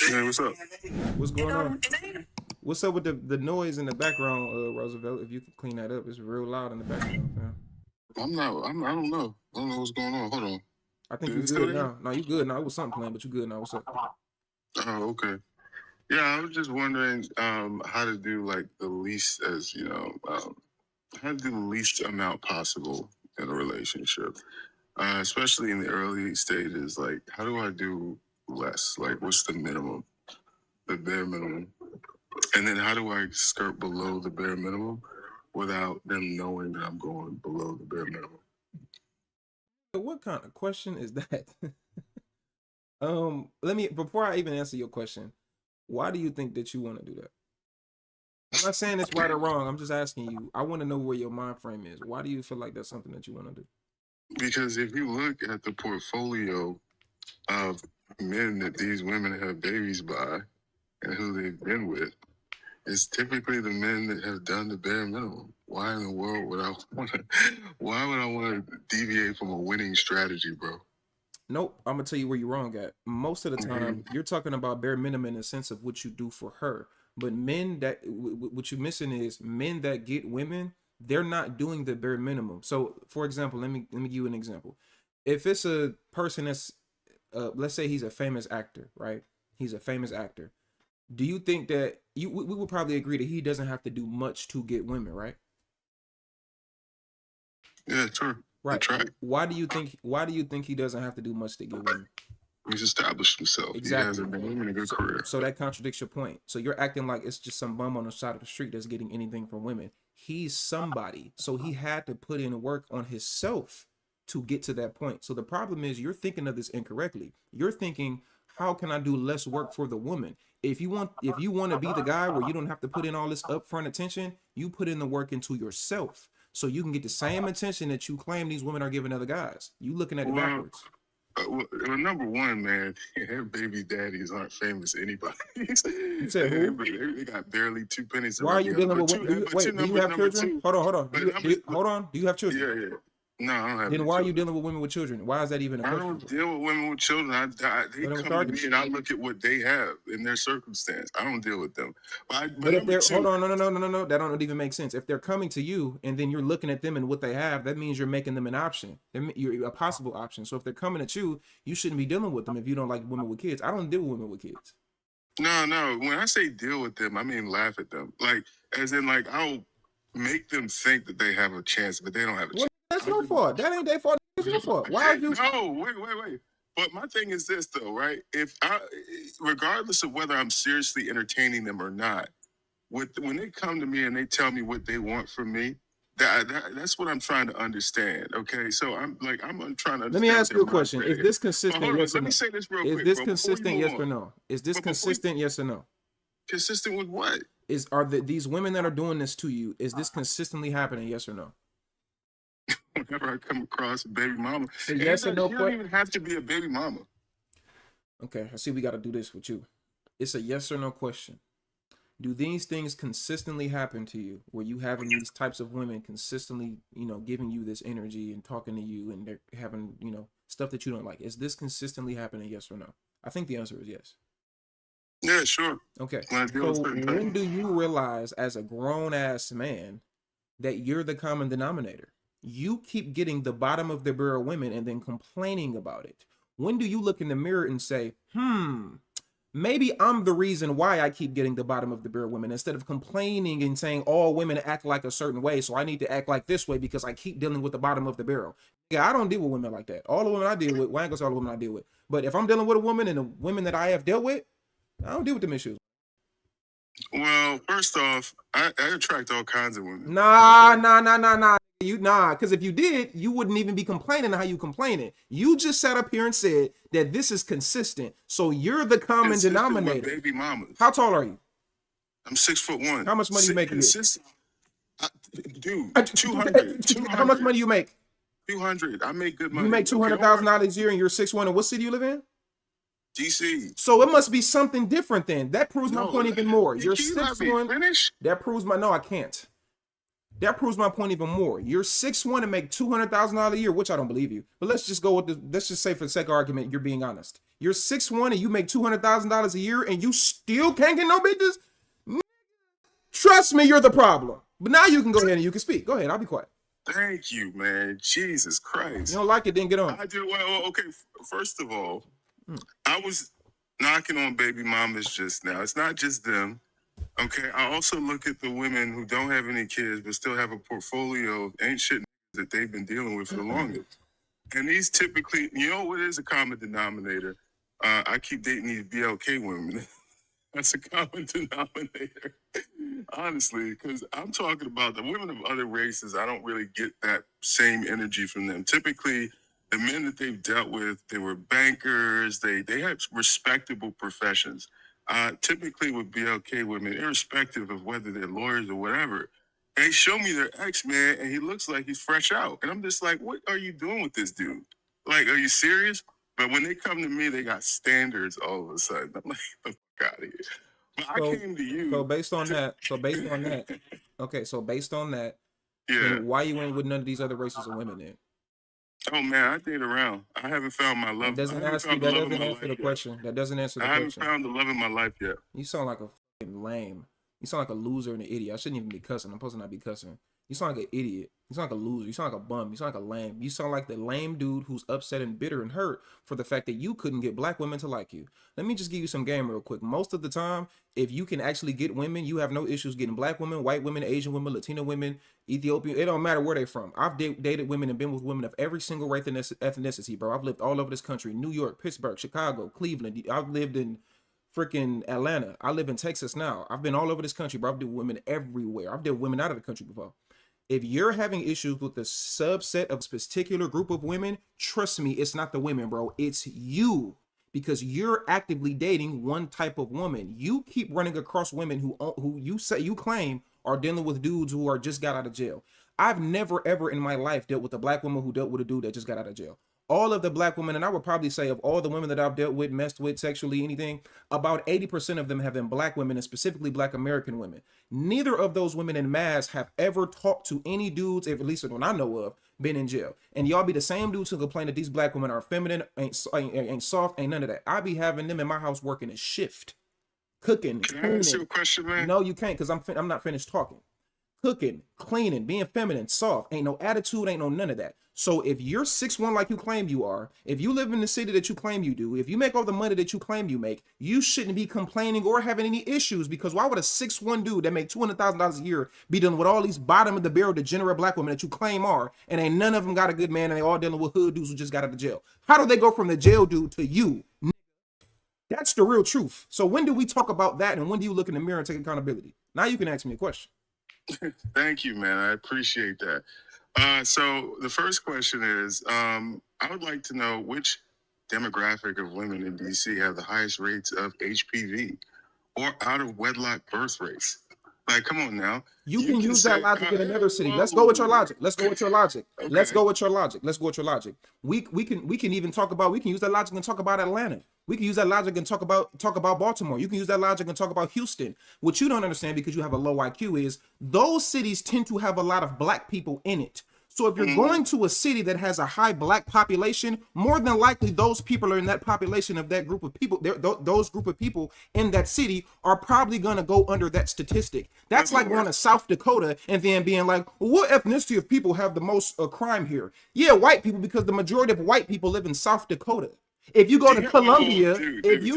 Hey, what's up? What's going on? What's up with the noise in the background, Roosevelt? If you can clean that up, it's real loud in the background, fam. I'm not. I don't know. I don't know what's going on. Hold on. I think Is you it still good there? now. No, you good now. It was something playing, but you good now. What's up? Oh, okay. Yeah, I was just wondering how to do like the least how to do the least amount possible in a relationship, especially in the early stages. Like, how do I do less? Like, what's the minimum, the bare minimum? And then how do I skirt below the bare minimum without them knowing that I'm going below the bare minimum? What kind of question is that? Let me, before I even answer your question, why do you think that you want to do that? I'm not saying it's right or wrong. I'm just asking you. I want to know where your mind frame is. Why do you feel like that's something that you want to do? Because if you look at the portfolio of men that these women have babies by and who they've been with, it's typically the men that have done the bare minimum. Why in the world would I want to? Why would I want to deviate from a winning strategy, bro? Nope, I'm gonna tell you where you're wrong at. Most of the time, you're talking about bare minimum in the sense of what you do for her. But men that what you're missing is men that get women, they're not doing the bare minimum. So, for example, let me give you an example. If it's a person that's, let's say he's a famous actor, right? He's a famous actor. Do you think that we would probably agree that he doesn't have to do much to get women, right? Yeah, sure. Right. Why do you think he doesn't have to do much to get women? He's established himself. Exactly. He has a name and a good career. So that contradicts your point. So you're acting like it's just some bum on the side of the street that's getting anything from women. He's somebody. So he had to put in work on himself to get to that point. So the problem is you're thinking of this incorrectly. You're thinking, how can I do less work for the woman? If you want to be the guy where you don't have to put in all this upfront attention, you put in the work into yourself. So you can get the same attention that you claim these women are giving other guys. You looking at it backwards. Well, number one, man, their baby daddies aren't famous anybody. You said who? They got barely 2 pennies. Why are you dealing with women? Do you have children? Hold on. Hold on. Do you have children? Yeah. No, I don't have. Then why are you dealing with women with children? Why is that even a question? I don't deal with women with children. They come to me and I look at what they have in their circumstance. I don't deal with them. But if they're hold on, no, that don't even make sense. If they're coming to you and then you're looking at them and what they have, that means you're making them an option. You're a possible option. So if they're coming at you, you shouldn't be dealing with them if you don't like women with kids. I don't deal with women with kids. No. When I say deal with them, I mean laugh at them. Like, as in, like, I'll make them think that they have a chance, but they don't have a chance. That's your fault. That ain't their fault. That's your fault. Why are you? No, wait. But my thing is this, though, right? Regardless of whether I'm seriously entertaining them or not, when they come to me and they tell me what they want from me, that's what I'm trying to understand. Okay, so I'm trying to understand. Let me ask you a question: Is this consistent? Yes or no? Let me say this real quick. Is this consistent? Yes or no? Is this consistent? Yes or no? Consistent with what? Are these women that are doing this to you? Is this consistently happening? Yes or no? Whenever I come across a baby mama, yes or no? You don't even have to be a baby mama. Okay, I see. We got to do this with you. It's a yes or no question. Do these things consistently happen to you, where you having these types of women consistently, giving you this energy and talking to you, and they're having, stuff that you don't like? Is this consistently happening? Yes or no? I think the answer is yes. Yeah, sure. Okay. So when do you realize, as a grown ass man, that you're the common denominator? You keep getting the bottom of the barrel women and then complaining about it. When do you look in the mirror and say, maybe I'm the reason why I keep getting the bottom of the barrel women, instead of complaining and saying all women act like a certain way, so I need to act like this way because I keep dealing with the bottom of the barrel? Yeah, I don't deal with women like that. All the women I deal with, well, I ain't gonna say all the women I deal with, but if I'm dealing with a woman and the women that I have dealt with, I don't deal with them issues. Well, first off, I attract all kinds of women. Nah. Because if you did, you wouldn't even be complaining how you complaining. You just sat up here and said that this is consistent. So you're the common denominator. Baby mamas. How tall are you? I'm 6'1". How much money you make? Dude, 200. How much money you make? 200. I make good money. You make $200,000 a year, and you're 6'1". And what city you live in? DC. So it must be something different then. That proves my point even more. You're 6'1". That proves my... No, I can't. That proves my point even more. You're 6'1" and make $200,000 a year, which I don't believe you. But let's just go with let's just say for the sake of argument, you're being honest. You're 6'1" and you make $200,000 a year and you still can't get no bitches? Trust me, you're the problem. But now you can go ahead and you can speak. Go ahead, I'll be quiet. Thank you, man. Jesus Christ. You don't like it, then get on. I do. Well, okay. First of all, I was knocking on baby mamas just now. It's not just them. Okay. I also look at the women who don't have any kids but still have a portfolio of ain't shit that they've been dealing with for the longest. And these typically, you know what is a common denominator? I keep dating these BLK women. That's a common denominator. Honestly, because I'm talking about the women of other races. I don't really get that same energy from them. Typically, the men that they've dealt with, they were bankers. They had respectable professions. Typically with BLK women, irrespective of whether they're lawyers or whatever, they show me their ex, man, and he looks like he's fresh out. And I'm just like, what are you doing with this dude? Like, are you serious? But when they come to me, they got standards all of a sudden. I'm like, the fuck out of here. But I came to you. So based on that, okay, so based on that, yeah, why you ain't with none of these other races of women then? Oh man, I date around. I haven't found my love. That doesn't answer the question. That doesn't answer the question. I haven't found the love in my life yet. You sound like a fucking lame. You sound like a loser and an idiot. I shouldn't even be cussing. I'm supposed to not be cussing. You sound like an idiot. You sound like a loser. You sound like a bum. You sound like a lame. You sound like the lame dude who's upset and bitter and hurt for the fact that you couldn't get black women to like you. Let me just give you some game real quick. Most of the time, if you can actually get women, you have no issues getting black women, white women, Asian women, Latino women, Ethiopian. It don't matter where they're from. I've dated women and been with women of every single race and ethnicity, bro. I've lived all over this country. New York, Pittsburgh, Chicago, Cleveland. I've lived in freaking Atlanta. I live in Texas now. I've been all over this country, bro. I've dealt with women everywhere. I've dealt with women out of the country before. If you're having issues with the subset of this particular group of women, trust me, it's not the women, bro. It's you, because you're actively dating one type of woman. You keep running across women who you claim are dealing with dudes who are just got out of jail. I've never ever in my life dealt with a black woman who dealt with a dude that just got out of jail. All of the black women, and I would probably say of all the women that I've dealt with, messed with sexually, anything, about 80% of them have been black women, and specifically black American women. Neither of those women in mass have ever talked to any dudes, at least when I know of, been in jail. And y'all be the same dudes who complain that these black women are feminine, ain't soft, ain't none of that. I be having them in my house working a shift, cooking, Can I ask you a question, man? No, you can't, because I'm not finished talking. Cooking, cleaning, being feminine, soft, ain't no attitude, ain't no none of that. So if you're 6'1" like you claim you are, if you live in the city that you claim you do, if you make all the money that you claim you make, you shouldn't be complaining or having any issues, because why would a 6'1" dude that make $200,000 a year be dealing with all these bottom of the barrel degenerate black women that you claim are, and ain't none of them got a good man, and they all dealing with hood dudes who just got out of jail? How do they go from the jail dude to you? That's the real truth. So when do we talk about that, and when do you look in the mirror and take accountability? Now you can ask me a question. Thank you, man. I appreciate that. So the first question is, I would like to know which demographic of women in DC have the highest rates of HPV or out of wedlock birth rates. Like, come on now. You can use that logic in another city. Let's go with your logic. Let's go with your logic. Okay. Let's go with your logic. Let's go with your logic. We can even talk about, we can use that logic and talk about Atlanta. We can use that logic and talk about Baltimore. You can use that logic and talk about Houston. What you don't understand, because you have a low IQ, is those cities tend to have a lot of black people in it. So if you're going to a city that has a high black population, more than likely those people are in that population of that group of people. Those group of people in that city are probably going to go under that statistic. That's like going to South Dakota and then being like, well, what ethnicity of people have the most crime here? Yeah, white people, because the majority of white people live in South Dakota. If you go to Columbia,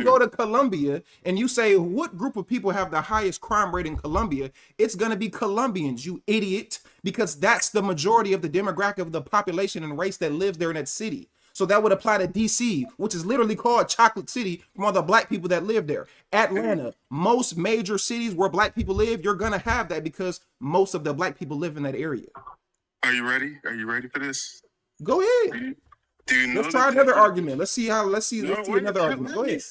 go to Columbia and you say, what group of people have the highest crime rate in Columbia? It's going to be Colombians, you idiot, because that's the majority of the demographic of the population and race that lives there in that city. So that would apply to DC, which is literally called Chocolate City from all the black people that live there. Atlanta, most major cities where black people live, you're going to have that because most of the black people live in that area. Are you ready? Are you ready for this? Go ahead. Let's try another argument. Let's see another argument. Go ahead.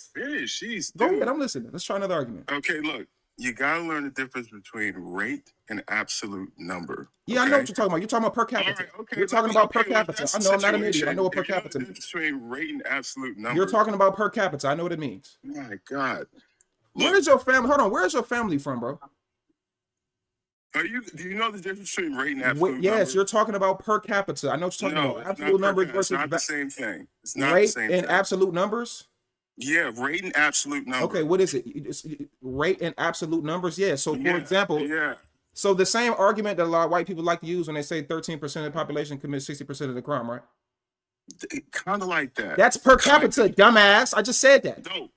Go ahead. I'm listening. Let's try another argument. Okay, look, you gotta learn the difference between rate and absolute number. Yeah, okay? I know what you're talking about. You're talking about per capita. Right, okay. You're talking about per capita. I know, I'm not an idiot. I know what per capita means. Between rate and absolute number. You're talking about per capita. I know what it means. My God. Look, where's your family? Hold on. Where's your family from, bro? Do you know the difference between rate and absolute Yes, numbers? you're talking about per capita. I know what you're talking about. Absolute numbers versus it's not the same thing. It's not the rate same and thing. absolute numbers. Yeah, rate and absolute numbers. Okay, what is it? It's rate and absolute numbers. Yeah. So for example, yeah. So the same argument that a lot of white people like to use when they say 13% of the population commits 60% of the crime, right? Kind of like that. That's per capita, dumbass. I just said that. No.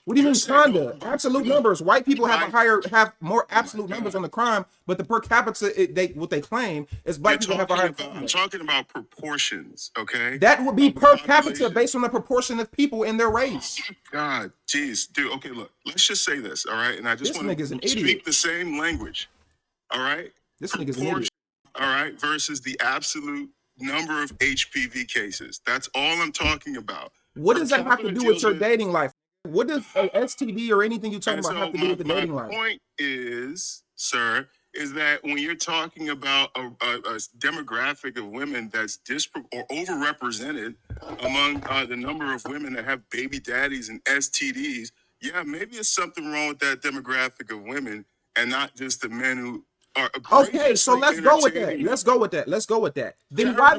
What do you mean kinda? Absolute numbers. White people have more absolute numbers on the crime, but the per capita what they claim is black people have a higher. I'm talking about proportions, okay? That would be per capita based on the proportion of people in their race. God, jeez, dude. Okay, look. Let's just say this, all right? And I just want to speak the same language, all right? This nigga's an idiot. All right, versus the absolute number of HPV cases. That's all I'm talking about. What does that have to do with your dating life? What does STD or anything you're talking about have to do with the dating life? My point is, sir, is that when you're talking about a demographic of women that's overrepresented among the number of women that have baby daddies and STDs, yeah, maybe it's something wrong with that demographic of women and not just the men who are. Okay, so let's go with that. Let's go with that. Then why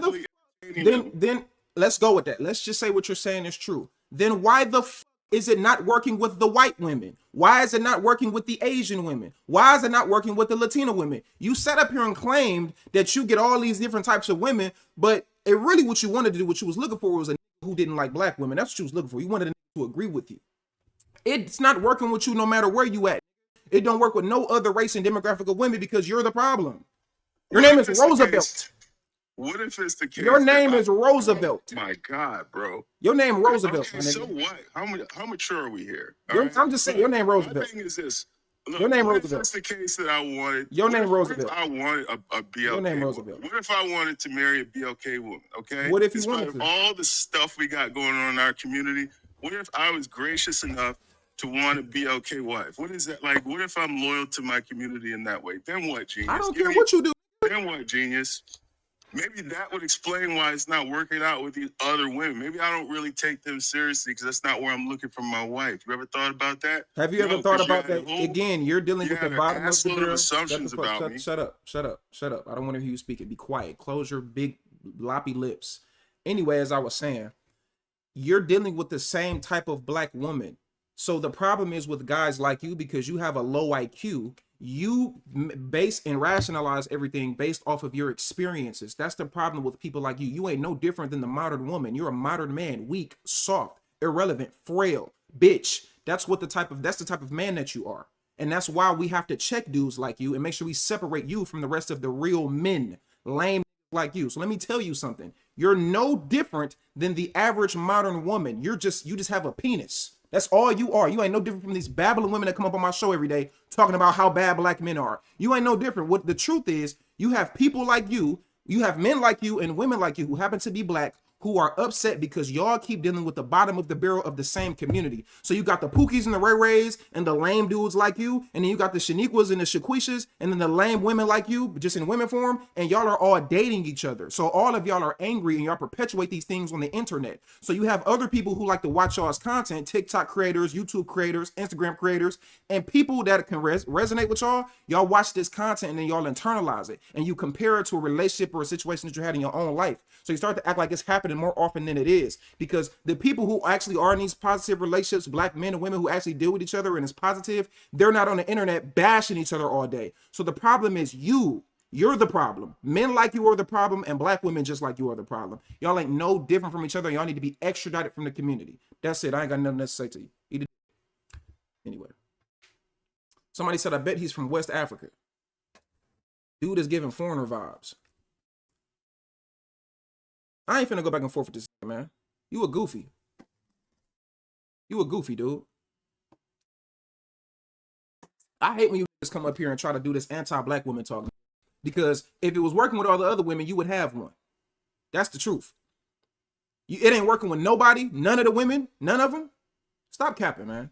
then let's go with that. Let's just say what you're saying is true. Then why the is it not working with the white women? Why is it not working with the Asian women? Why is it not working with the Latino women? You sat up here and claimed that you get all these different types of women, but it really what you wanted to do, what you was looking for was a who didn't like black women. That's what you was looking for. You wanted to agree with you. It's not working with you no matter where you at. It don't work with no other race and demographic of women because you're the problem. Your name is Roosevelt. What if it's the case? Your name is Roosevelt. Oh my God, bro. Your name Roosevelt. Okay, so what? How mature are we here? I'm just saying your name Roosevelt. My thing is this. Look, your name what Roosevelt. If that's the case that I wanted. Your name Roosevelt. What if I wanted a BLK Your name woman? Roosevelt. What if I wanted to marry a BLK woman? Okay. What if you wanted to? All the stuff we got going on in our community. What if I was gracious enough to want a BLK wife? What is that like? What if I'm loyal to my community in that way? Then what, genius? I don't care what you do. Then what, genius? Maybe that would explain why it's not working out with these other women. Maybe I don't really take them seriously because that's not where I'm looking for my wife. You ever thought about that? Have you ever thought about that? Again, you're dealing with the bottom of the barrel. Assumptions about me. Shut up. I don't want to hear you speak it. Be quiet. Close your big loppy lips. Anyway, as I was saying, you're dealing with the same type of black woman. So the problem is with guys like you, because you have a low IQ, you base and rationalize everything based off of your experiences. That's the problem with people like you. You ain't no different than the modern woman. You're a modern man, weak, soft, irrelevant, frail, bitch. That's the type of man that you are. And that's why we have to check dudes like you and make sure we separate you from the rest of the real men, lame like you. So let me tell you something. You're no different than the average modern woman. You just have a penis. That's all you are. You ain't no different from these babbling women that come up on my show every day talking about how bad black men are. You ain't no different. What the truth is, you have people like you have men like you and women like you who happen to be black who are upset because y'all keep dealing with the bottom of the barrel of the same community. So you got the Pookies and the Ray Rays and the lame dudes like you, and then you got the Shaniquas and the Shaquishas, and then the lame women like you, just in women form, and y'all are all dating each other. So all of y'all are angry and y'all perpetuate these things on the internet. So you have other people who like to watch y'all's content, TikTok creators, YouTube creators, Instagram creators, and people that can resonate with y'all. Y'all watch this content and then y'all internalize it, and you compare it to a relationship or a situation that you had in your own life. So you start to act like it's happening more often than it is, because the people who actually are in these positive relationships, black men and women who actually deal with each other and it's positive, they're not on the internet bashing each other all day. So the problem is you're the problem. Men like you are the problem, and black women just like you are the problem. Y'all ain't no different from each other. Y'all need to be extradited from the community. That's it. I ain't got nothing else to say to you. Anyway, somebody said, I bet he's from West Africa. Dude is giving foreigner vibes. I ain't finna go back and forth with this, man. You a goofy. You a goofy, dude. I hate when you just come up here and try to do this anti-black woman talk. Because if it was working with all the other women, you would have one. That's the truth. It ain't working with nobody, none of the women, none of them. Stop capping, man.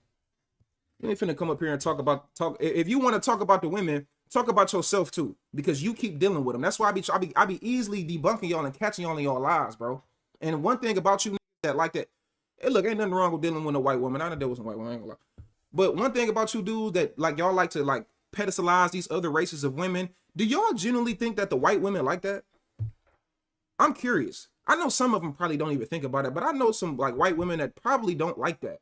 You ain't finna come up here and talk. If you want to talk about the women, talk about yourself too, because you keep dealing with them. That's why I be easily debunking y'all and catching y'all in y'all lies, bro. And one thing about you that like that, hey, look, ain't nothing wrong with dealing with a white woman. I know there was a white woman, I ain't gonna lie. But one thing about you dudes that like y'all like to like pedestalize these other races of women, do y'all genuinely think that the white women like that? I'm curious. I know some of them probably don't even think about it, but I know some like white women that probably don't like that.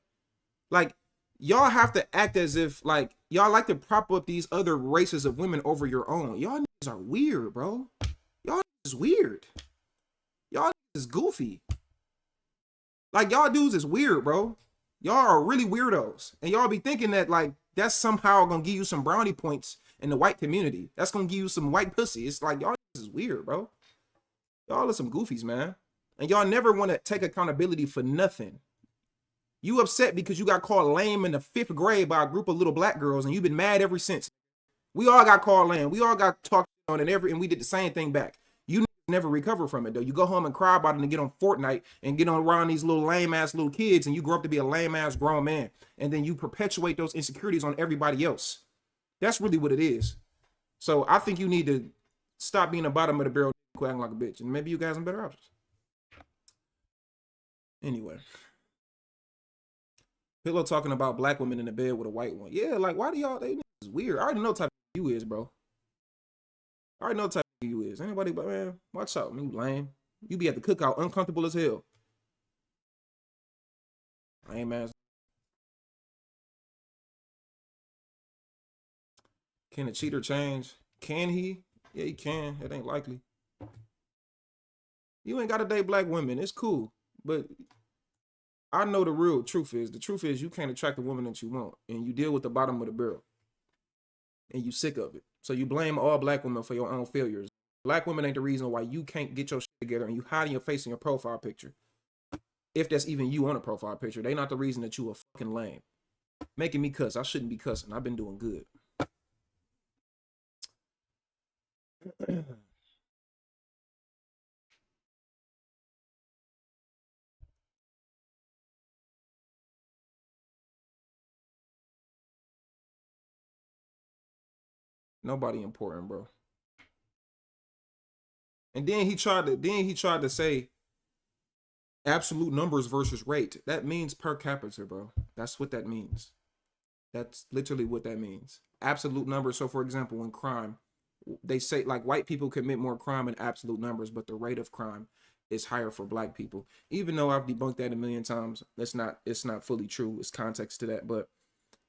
Like, y'all have to act as if like y'all like to prop up these other races of women over your own. Y'all niggas are weird, bro. Y'all is weird. Y'all is goofy. Like, y'all dudes is weird, bro. Y'all are really weirdos. And y'all be thinking that like that's somehow gonna give you some brownie points in the white community. That's gonna give you some white pussy. It's like y'all is weird, bro. Y'all are some goofies, man. And y'all never want to take accountability for nothing. You upset because you got called lame in the 5th grade by a group of little black girls, and you've been mad ever since. We all got called lame. We all got talked on, and we did the same thing back. You never recover from it though. You go home and cry about it and get on Fortnite and get on around these little lame ass little kids, and you grow up to be a lame ass grown man, and then you perpetuate those insecurities on everybody else. That's really what it is. So I think you need to stop being the bottom of the barrel, acting like a bitch, and maybe you guys have better options. Anyway, Pillow talking about black women in the bed with a white one. Yeah, like why do y'all? They is weird. I already know what type of you is, bro. I already know what type of you is. Anybody, but man, watch out, man. You lame. You be at the cookout uncomfortable as hell. Lame ass. Can a cheater change? Can he? Yeah, he can. It ain't likely. You ain't got to date black women. It's cool. But I know the real truth is. The truth is you can't attract the woman that you want. And you deal with the bottom of the barrel. And you sick of it. So you blame all black women for your own failures. Black women ain't the reason why you can't get your shit together and you hiding your face in your profile picture. If that's even you on a profile picture. They not the reason that you a fucking lame. Making me cuss. I shouldn't be cussing. I've been doing good. Nobody important, bro. And then he tried to say absolute numbers versus rate. That means per capita, bro. That's what that means. That's literally what that means. Absolute numbers. So for example, in crime, they say like white people commit more crime in absolute numbers, but the rate of crime is higher for black people. Even though I've debunked that a million times, it's not fully true. It's context to that, but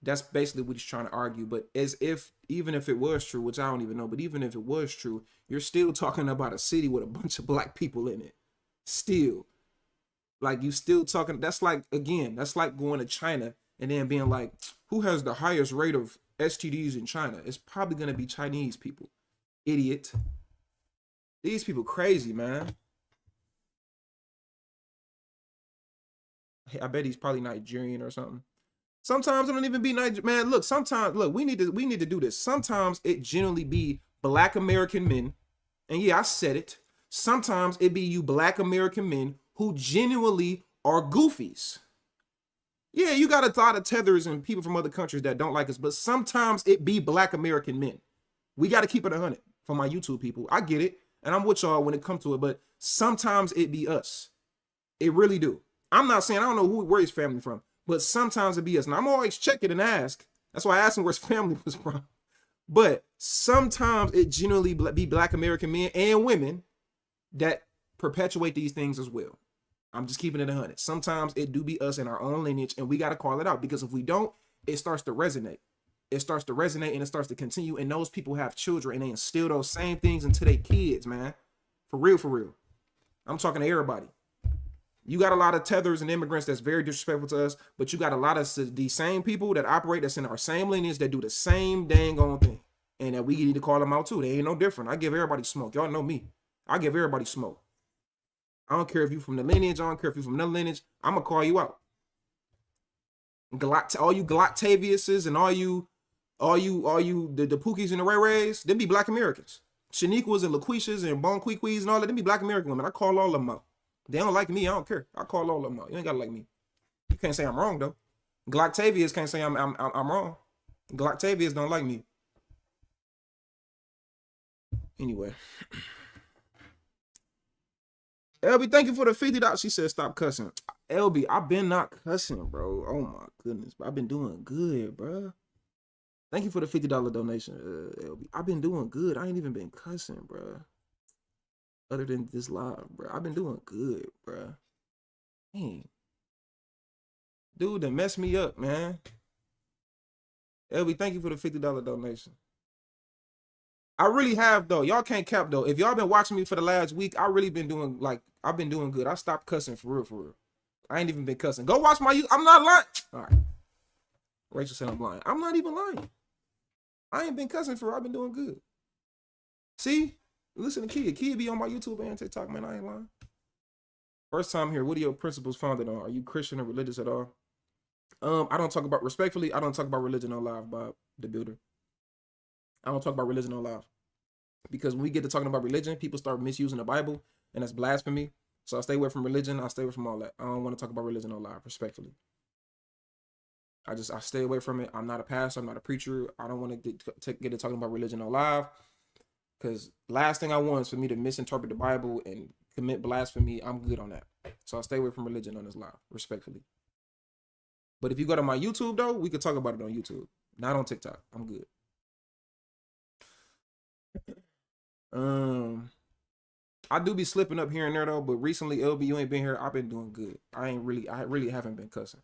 that's basically what he's trying to argue. But as if, even if it was true, which I don't even know, but even if it was true, you're still talking about a city with a bunch of black people in it. Still. Like, you still talking, that's like, again, that's like going to China and then being like, who has the highest rate of STDs in China? It's probably going to be Chinese people. Idiot. These people crazy, man. I bet he's probably Nigerian or something. Sometimes it don't even be Nigerian. Man, look, sometimes, look, we need to do this. Sometimes it generally be black American men. And yeah, I said it. Sometimes it be you black American men who genuinely are goofies. Yeah, you got a lot of tethers and people from other countries that don't like us, but sometimes it be black American men. We got to keep it 100 for my YouTube people. I get it, and I'm with y'all when it comes to it, but sometimes it be us. It really do. I'm not saying I don't know where his family from, but sometimes it be us. And I'm always checking and ask. That's why I asked him where his family was from. But sometimes it generally be black American men and women that perpetuate these things as well. I'm just keeping it 100. Sometimes it do be us in our own lineage, and we got to call it out, because if we don't, it starts to resonate. It starts to resonate and it starts to continue, and those people have children and they instill those same things into their kids, man. For real, for real. I'm talking to everybody. You got a lot of tethers and immigrants that's very disrespectful to us, but you got a lot of these same people that operate that's in our same lineage that do the same dang on thing, and that we need to call them out too. They ain't no different. I give everybody smoke. Y'all know me. I give everybody smoke. I don't care if you from the lineage. I don't care if you from another lineage. I'm gonna call you out. All you Galactaviuses and all you the Pookies and the Ray Rays, them be black Americans. Shaniquas and LaQuishas and Bonquiquis and all that, them be black American women. I call all of them out. They don't like me. I don't care. I call all of them out. You ain't gotta like me. You can't say I'm wrong though. Galactavius can't say I'm wrong. Galactavius don't like me. Anyway. LB, thank you for the $50. She said stop cussing. LB, I've been not cussing, bro. Oh my goodness. I've been doing good, bro. Thank you for the $50 donation, LB. I've been doing good. I ain't even been cussing, bro. Other than this live, bro. I've been doing good, bro. Dang. Dude, that messed me up, man. LB, thank you for the $50 donation. I really have, though. Y'all can't cap, though. If y'all been watching me for the last week, I really been doing, like, I've been doing good. I stopped cussing for real, for real. I ain't even been cussing. Go watch my, I'm not lying. All right. Rachel said I'm lying. I'm not even lying. I ain't been cussing for real. I've been doing good. See? Listen to Kia. Kia be on my YouTube and TikTok, man. I ain't lying. First time here. What are your principles founded on? Are you Christian or religious at all? I don't talk about, respectfully, I don't talk about religion on live, Bob, the builder. I don't talk about religion on live. Because when we get to talking about religion, people start misusing the Bible, and that's blasphemy. So I stay away from religion. I stay away from all that. I don't want to talk about religion on live, respectfully. I stay away from it. I'm not a pastor. I'm not a preacher. I don't want to get to talking about religion on live. Because last thing I want is for me to misinterpret the Bible and commit blasphemy. I'm good on that. So I stay away from religion on this live, respectfully. But if you go to my YouTube, though, we could talk about it on YouTube. Not on TikTok. I'm good. I do be slipping up here and there, though. But recently, LB, you ain't been here. I've been doing good. I really haven't been cussing.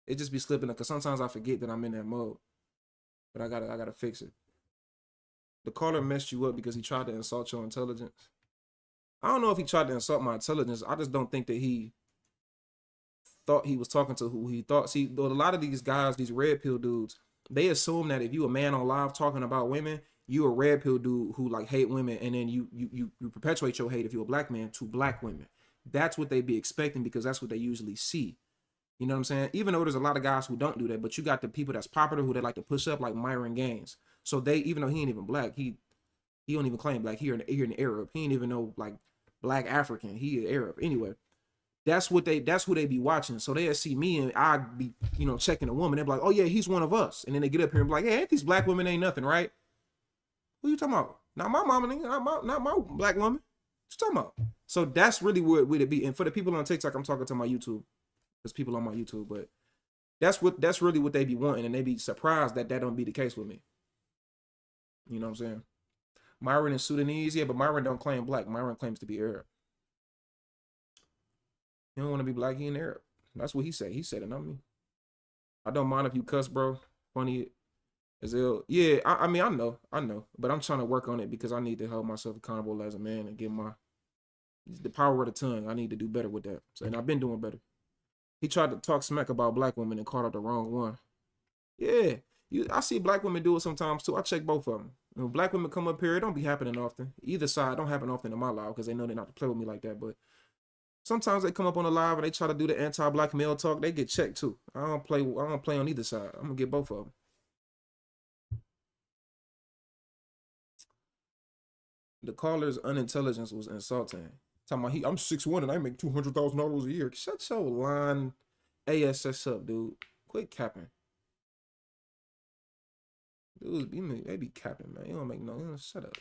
It just be slipping up because sometimes I forget that I'm in that mode. But I gotta fix it. The caller messed you up because he tried to insult your intelligence. I don't know if he tried to insult my intelligence. I just don't think that he thought he was talking to who he thought. See, a lot of these guys, these red pill dudes, they assume that if you a man on live talking about women, you a red pill dude who like hate women, and then you perpetuate your hate if you're a black man to black women. That's what they be expecting because that's what they usually see. You know what I'm saying? Even though there's a lot of guys who don't do that, but you got the people that's popular who they like to push up, like Myron Gaines. So they, even though he ain't even black, he don't even claim black. He an Arab. He ain't even know like black African. He an Arab. Anyway, that's who they be watching. So they'll see me and I be, checking a woman. They're like, oh yeah, he's one of us. And then they get up here and be like, hey, ain't these black women ain't nothing, right? Who you talking about? Not my mama, not my black woman. What you talking about? So that's really what it be. And for the people on TikTok, I'm talking to my YouTube. There's people on my YouTube, but that's really what they be wanting, and they be surprised that don't be the case with me. You know what I'm saying? Myron is Sudanese, yeah, but Myron don't claim black. Myron claims to be Arab. He don't want to be black, he an Arab. That's what he said. He said it, not me. I don't mind if you cuss, bro. Funny as hell. Yeah, I mean, I know, but I'm trying to work on it because I need to hold myself accountable as a man and get the power of the tongue. I need to do better with that. So, and I've been doing better. He tried to talk smack about black women and called out the wrong one. Yeah, I see black women do it sometimes too. I check both of them. When black women come up here, it don't be happening often. Either side don't happen often in my life because they know they're not to play with me like that. But sometimes they come up on the live and they try to do the anti-black male talk. They get checked too. I don't play on either side. I'm gonna get both of them. The caller's unintelligence was insulting. Talking about I'm 6'1" and I make $200,000 a year. Shut your line ass up, dude. Quit capping. Dudes, they be capping, man. You don't make no. Shut up.